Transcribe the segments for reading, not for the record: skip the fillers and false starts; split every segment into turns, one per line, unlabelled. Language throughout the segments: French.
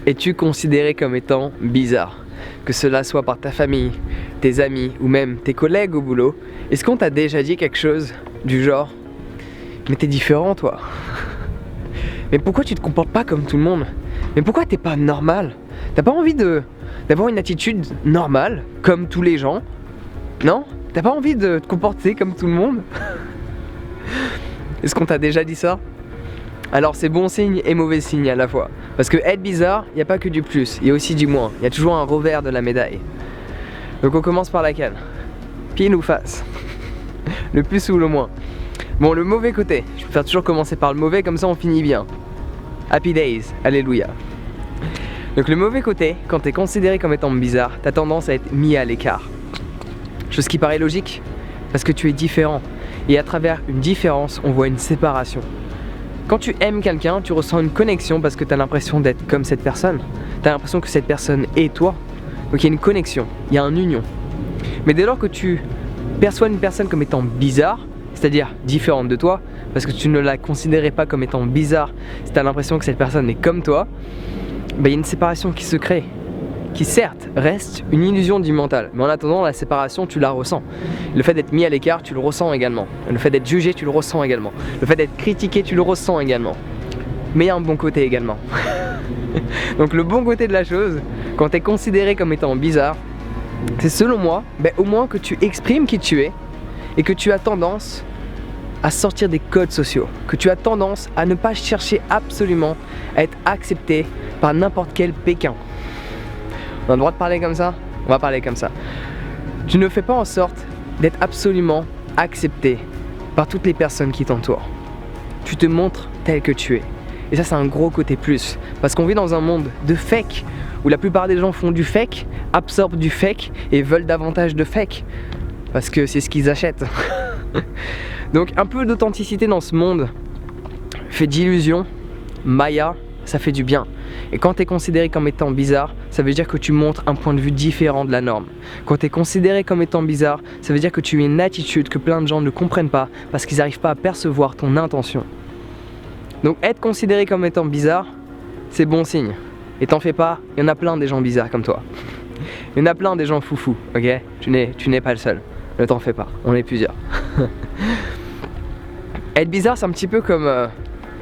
Es-tu considéré comme étant bizarre? Que cela soit par ta famille, tes amis ou même tes collègues au boulot, est-ce qu'on t'a déjà dit quelque chose du genre « Mais t'es différent toi ?» Mais pourquoi tu te comportes pas comme tout le monde? Mais pourquoi t'es pas normal? T'as pas envie d'avoir une attitude normale, comme tous les gens? Non? T'as pas envie de te comporter comme tout le monde? Est-ce qu'on t'a déjà dit ça? Alors c'est bon signe et mauvais signe à la fois. Parce que être bizarre, il n'y a pas que du plus, il y a aussi du moins. Il y a toujours un revers de la médaille. Donc on commence par laquelle? Pile ou face? Le plus ou le moins? Bon, le mauvais côté. Je préfère toujours commencer par le mauvais, comme ça on finit bien. Happy days, alléluia. Donc le mauvais côté, quand tu es considéré comme étant bizarre, tu as tendance à être mis à l'écart. Chose qui paraît logique, parce que tu es différent. Et à travers une différence, on voit une séparation. Quand tu aimes quelqu'un, tu ressens une connexion parce que tu as l'impression d'être comme cette personne. Tu as l'impression que cette personne est toi. Donc il y a une connexion, il y a une union. Mais dès lors que tu perçois une personne comme étant bizarre, c'est-à-dire différente de toi, parce que tu ne la considérais pas comme étant bizarre, si tu as l'impression que cette personne est comme toi, il y a une séparation qui se crée, qui certes reste une illusion du mental, mais en attendant la séparation tu la ressens. Le fait d'être mis à l'écart tu le ressens également, le fait d'être jugé tu le ressens également, le fait d'être critiqué tu le ressens également. Mais il y a un bon côté également. Donc le bon côté de la chose, quand tu es considéré comme étant bizarre, c'est selon moi, au moins que tu exprimes qui tu es et que tu as tendance à sortir des codes sociaux, que tu as tendance à ne pas chercher absolument à être accepté par n'importe quel Pékin. On a le droit de parler comme ça? On va parler comme ça. Tu ne fais pas en sorte d'être absolument accepté par toutes les personnes qui t'entourent. Tu te montres tel que tu es. Et ça c'est un gros côté plus. Parce qu'on vit dans un monde de fake, où la plupart des gens font du fake, absorbent du fake et veulent davantage de fake. Parce que c'est ce qu'ils achètent. Donc un peu d'authenticité dans ce monde fait d'illusions, Maya, ça fait du bien. Et quand tu es considéré comme étant bizarre, ça veut dire que tu montres un point de vue différent de la norme. Quand tu es considéré comme étant bizarre, ça veut dire que tu as une attitude que plein de gens ne comprennent pas parce qu'ils n'arrivent pas à percevoir ton intention. Donc être considéré comme étant bizarre, c'est bon signe. Et t'en fais pas, il y en a plein des gens bizarres comme toi. Il y en a plein des gens foufous, ok? Tu n'es pas le seul. Ne t'en fais pas, on est plusieurs. Être bizarre, c'est un petit peu comme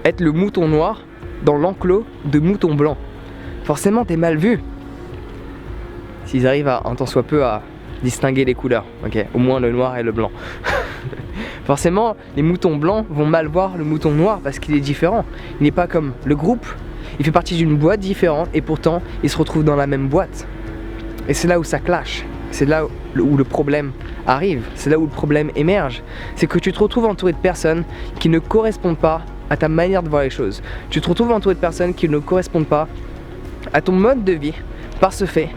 être le mouton noir dans l'enclos de moutons blancs. Forcément, t'es mal vu. S'ils arrivent à, un tant soit peu, à distinguer les couleurs, ok? Au moins le noir et le blanc. Forcément, les moutons blancs vont mal voir le mouton noir parce qu'il est différent. Il n'est pas comme le groupe. Il fait partie d'une boîte différente et pourtant, il se retrouve dans la même boîte. Et c'est là où ça clash. C'est là où le problème arrive. C'est là où le problème émerge. C'est que tu te retrouves entouré de personnes qui ne correspondent pas à ta manière de voir les choses. Tu te retrouves entouré de personnes qui ne correspondent pas à ton mode de vie. Par ce fait,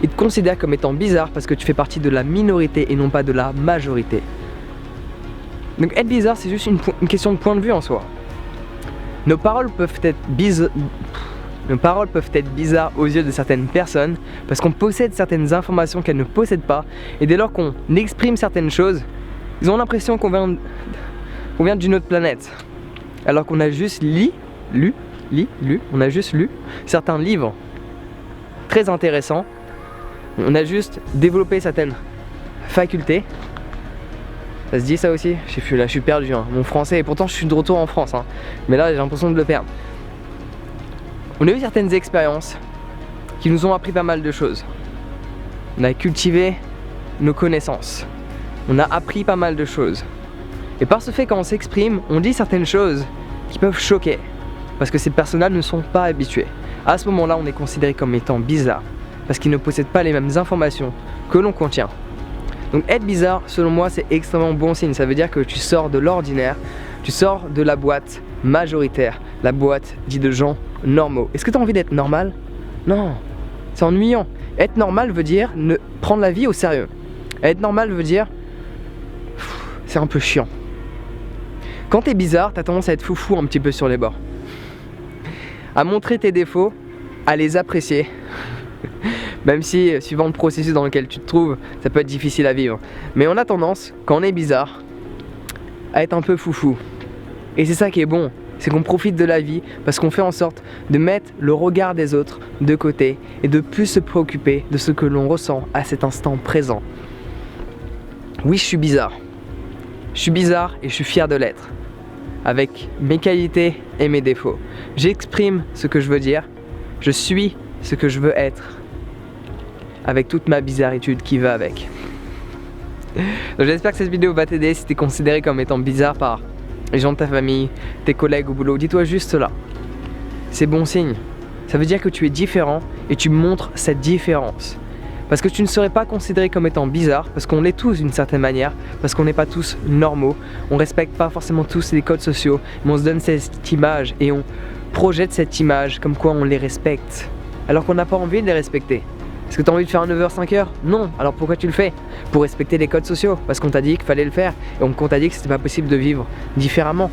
ils te considèrent comme étant bizarre parce que tu fais partie de la minorité et non pas de la majorité. Donc être bizarre, c'est juste une question de point de vue en soi. Nos paroles peuvent être bizarres aux yeux de certaines personnes parce qu'on possède certaines informations qu'elles ne possèdent pas, et dès lors qu'on exprime certaines choses, ils ont l'impression qu'on vient d'une autre planète. Alors qu'on a juste lu certains livres très intéressants, on a juste développé certaines facultés. Ça se dit ça aussi? Là je suis perdu, hein. Mon français, et pourtant je suis de retour en France, hein. Mais là j'ai l'impression de le perdre. On a eu certaines expériences qui nous ont appris pas mal de choses. On a cultivé nos connaissances. On a appris pas mal de choses. Et par ce fait, quand on s'exprime, on dit certaines choses qui peuvent choquer. Parce que ces personnes-là ne sont pas habituées. À ce moment-là, on est considéré comme étant bizarre. Parce qu'ils ne possèdent pas les mêmes informations que l'on contient. Donc être bizarre, selon moi, c'est extrêmement bon signe. Ça veut dire que tu sors de l'ordinaire, tu sors de la boîte majoritaire, la boîte dite de gens normaux. Est-ce que tu as envie d'être normal? Non, c'est ennuyant. Être normal veut dire ne prendre la vie au sérieux. Être normal veut dire c'est un peu chiant. Quand t'es bizarre, t'as tendance à être foufou un petit peu sur les bords. À montrer tes défauts, à les apprécier. Même si, suivant le processus dans lequel tu te trouves, ça peut être difficile à vivre. Mais on a tendance, quand on est bizarre, à être un peu foufou. Et c'est ça qui est bon. c'est qu'on profite de la vie parce qu'on fait en sorte de mettre le regard des autres de côté et de plus se préoccuper de ce que l'on ressent à cet instant présent. Oui, je suis bizarre. Je suis bizarre et je suis fier de l'être. Avec mes qualités et mes défauts. J'exprime ce que je veux dire. Je suis ce que je veux être. Avec toute ma bizarritude qui va avec. Donc j'espère que cette vidéo va t'aider si tu es considéré comme étant bizarre par les gens de ta famille, tes collègues au boulot. Dis-toi juste cela. C'est bon signe. Ça veut dire que tu es différent et tu montres cette différence. Parce que tu ne serais pas considéré comme étant bizarre, parce qu'on l'est tous d'une certaine manière, parce qu'on n'est pas tous normaux, on respecte pas forcément tous les codes sociaux, mais on se donne cette image et on projette cette image comme quoi on les respecte, alors qu'on n'a pas envie de les respecter. Est-ce que tu as envie de faire un 9h, 5h? Non. Alors pourquoi tu le fais? Pour respecter les codes sociaux, parce qu'on t'a dit qu'il fallait le faire, et qu'on t'a dit que c'était pas possible de vivre différemment.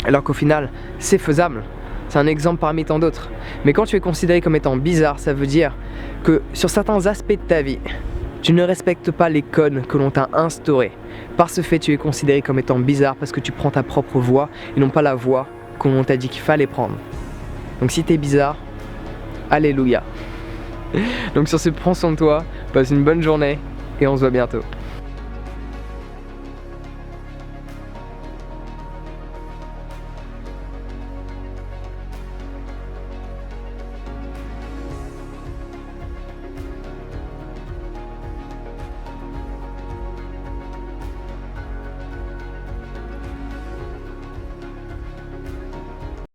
Alors qu'au final, c'est faisable. C'est un exemple parmi tant d'autres. Mais quand tu es considéré comme étant bizarre, ça veut dire que sur certains aspects de ta vie, tu ne respectes pas les codes que l'on t'a instaurés. Par ce fait, tu es considéré comme étant bizarre parce que tu prends ta propre voie et non pas la voie que l'on t'a dit qu'il fallait prendre. Donc si tu es bizarre, alléluia. Donc sur ce, prends soin de toi, passe une bonne journée et on se voit bientôt.